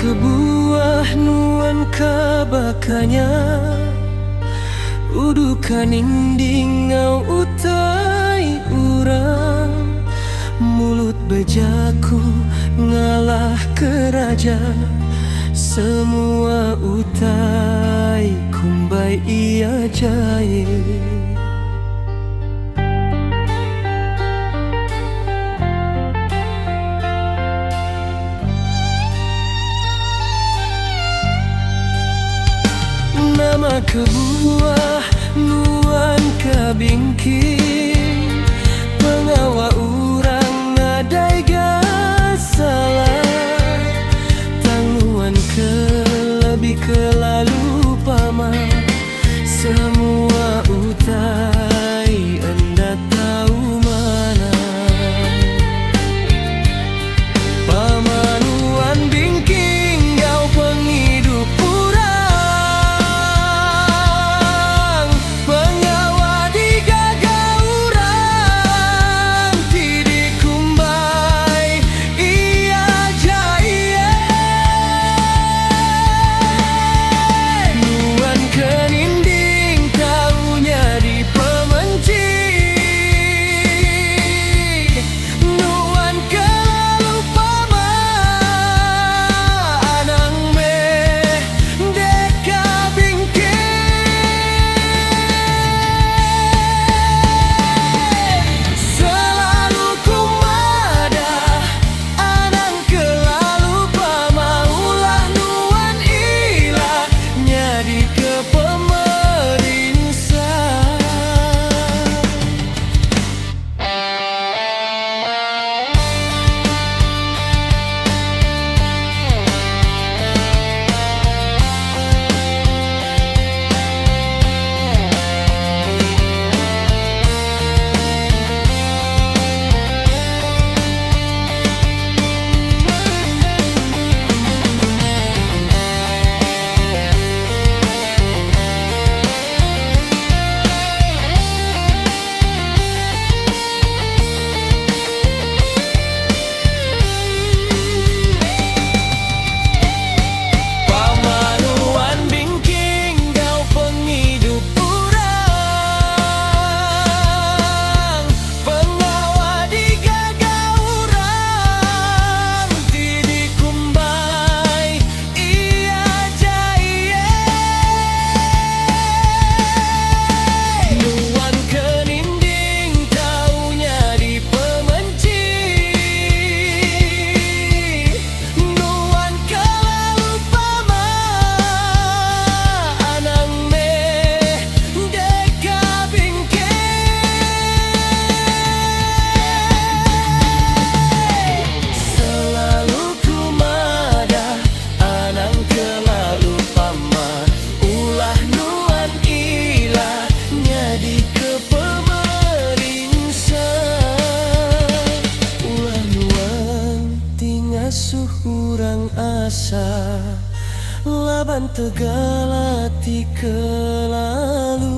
kebuah nuan kabakanya udukan inding ngau utai urang mulut bejaku ngalah keraja semua utai kumbai ia jai. Nama kebuah nuan kabingking pengawa urang ngadai gasalah tangguan ke lebih ke lalu pama semua utai anda tahu mana pamanuan bingking kau penghidup urang pengawa digaga urang tidi kumbai ia jaya nuan keninding taunya di pemenci nuan kelalu pama anang me deka bingking selalu kumada anang kelalu pama ulah nuan ilah nyadi ke pemerintah. Pamanuan bingking kau penghidup urang pengawa digaga urang tidi kumbai ia jaya nuan keninding taunya di pemenci nuan kelalu pama anang me deka bingking selalu kumada anang kelalu pama ulah nuan ilah nyadi ke pemerintah ulah nuan tingasuh urang asa laban tegalati kelalu